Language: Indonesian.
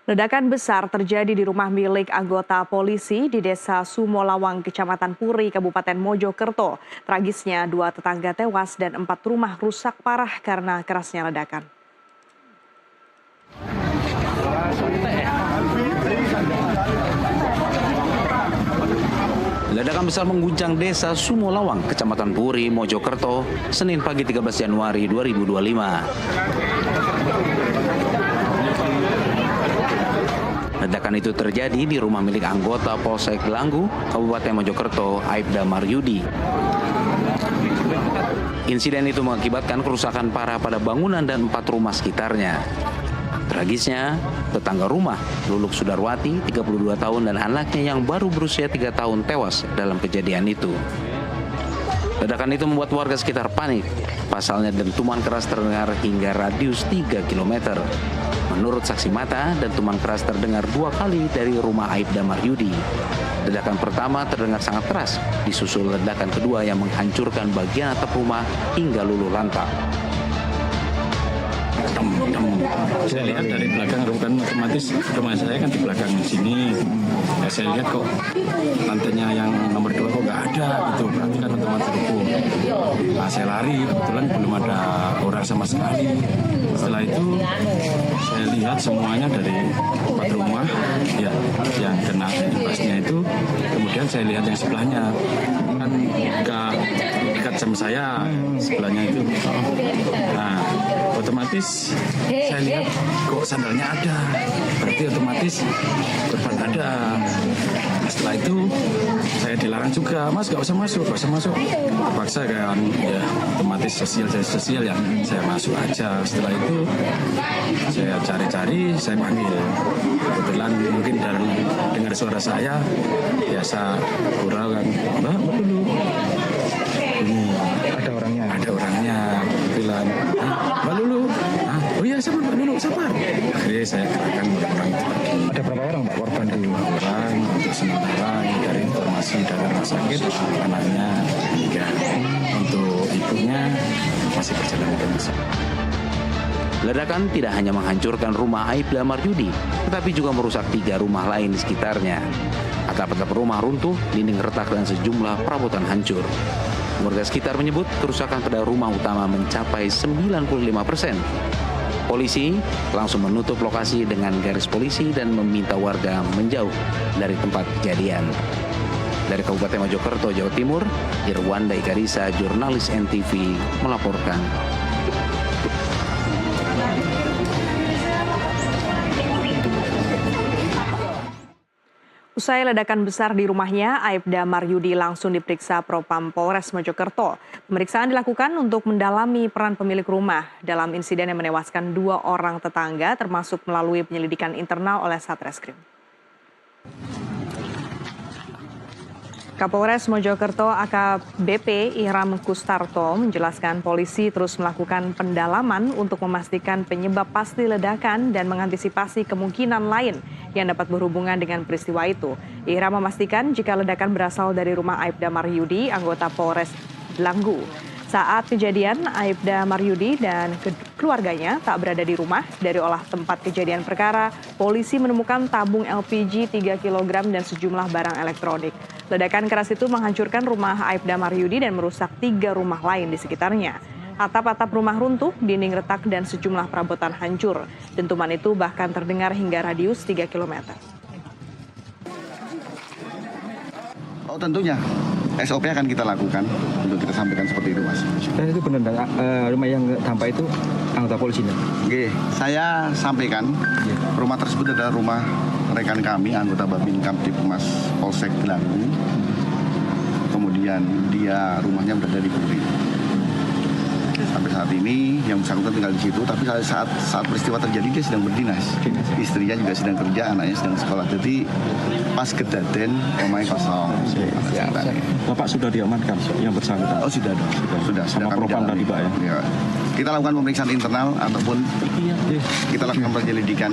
Ledakan besar terjadi di rumah milik anggota polisi di Desa Sumolawang, Kecamatan Puri, Kabupaten Mojokerto. Tragisnya, 2 tetangga tewas dan 4 rumah rusak parah karena kerasnya ledakan. Ledakan besar mengguncang Desa Sumolawang, Kecamatan Puri, Mojokerto, Senin pagi 13 Januari 2025. Ledakan itu terjadi di rumah milik anggota Polsek Gelanggu, Kabupaten Mojokerto, Aibda Maryudi. Insiden itu mengakibatkan kerusakan parah pada bangunan dan 4 rumah sekitarnya. Tragisnya, tetangga rumah, Luluk Sudarwati, 32 tahun, dan anaknya yang baru berusia 3 tahun tewas dalam kejadian itu. Ledakan itu membuat warga sekitar panik. Pasalnya dentuman keras terdengar hingga radius 3 km. Menurut saksi mata, dentuman keras terdengar 2 kali dari rumah Aibda Maryudi. Ledakan pertama terdengar sangat keras, disusul ledakan kedua yang menghancurkan bagian atap rumah hingga luluh lantak. Saya lihat dari belakang kan otomatis rumah saya kan di belakang sini. Ya, saya lihat kok lantainya yang nomor 2 kok nggak ada gitu, berarti kan otomatis rubuh. Nah, saya lari, kebetulan belum ada orang sama sekali. Setelah itu saya lihat semuanya dari 4 rumah ya yang kena imbasnya itu. Kemudian saya lihat yang sebelahnya kan dekat sama saya sebelahnya itu. Nah, otomatis saya lihat kok sandalnya ada, berarti otomatis korban ada. Setelah itu saya dilarang juga, Mas gak usah masuk, terpaksa kan, ya otomatis sosial yang saya masuk aja. Setelah itu saya cari-cari, saya panggil. Kebetulan mungkin dari dengar suara saya biasa kurang kan, Mbak dulu. Ini ada orangnya bilang, Mbak Lulu, oh iya sabar Mbak Lulu, sabar. Akhirnya saya kerahkan orang itu pergi. Ada berapa orang Mbak korban dulu? Orang untuk sementara dari informasi dari rumah sakit anaknya 3, untuk ibunya masih berjalan dengan. Ledakan tidak hanya menghancurkan rumah Aibda Maryudi, tetapi juga merusak 3 rumah lain di sekitarnya. Atap-atap rumah runtuh, dinding retak, dan sejumlah perabotan hancur. Warga sekitar menyebut kerusakan pada rumah utama mencapai 95%. Polisi langsung menutup lokasi dengan garis polisi dan meminta warga menjauh dari tempat kejadian. Dari Kabupaten Mojokerto, Jawa Timur, Irwanda Ikarisa, jurnalis NTV, melaporkan. Usai ledakan besar di rumahnya, Aibda Maryudi langsung diperiksa Propam Polres Mojokerto. Pemeriksaan dilakukan untuk mendalami peran pemilik rumah dalam insiden yang menewaskan 2 orang tetangga, termasuk melalui penyelidikan internal oleh Satreskrim. Kapolres Mojokerto AKBP Ihram Kustarto menjelaskan polisi terus melakukan pendalaman untuk memastikan penyebab pasti ledakan dan mengantisipasi kemungkinan lain yang dapat berhubungan dengan peristiwa itu. Ihram memastikan jika ledakan berasal dari rumah Aibda Maryudi, anggota Polres Gelanggu. Saat kejadian, Aibda Maryudi dan keluarganya tak berada di rumah. Dari olah tempat kejadian perkara, polisi menemukan tabung LPG 3 kg dan sejumlah barang elektronik. Ledakan keras itu menghancurkan rumah Aibda Maryudi dan merusak 3 rumah lain di sekitarnya. Atap-atap rumah runtuh, dinding retak, dan sejumlah perabotan hancur. Dentuman itu bahkan terdengar hingga radius 3 km. Oh tentunya, SOP akan kita lakukan untuk kita sampaikan seperti itu Mas. Dan itu benar, rumah yang dampak itu anggota polisi? Oke, saya sampaikan rumah tersebut adalah rumah rekan kami, anggota Babin Kamtipmas Polsek Gelanggu. Kemudian dia rumahnya berada di Puri. Sampai saat ini yang bersangkutan tinggal di situ, tapi saat peristiwa terjadi dia sedang berdinas. Istrinya juga sedang kerja, anaknya sedang sekolah. Jadi pas kejadian rumahnya kosong. Ya, Bapak sudah diamankan yang bersangkutan? Oh sudah dong, sudah kami Propam tadi Pak ya? Kita lakukan pemeriksaan internal ataupun kita lakukan penyelidikan.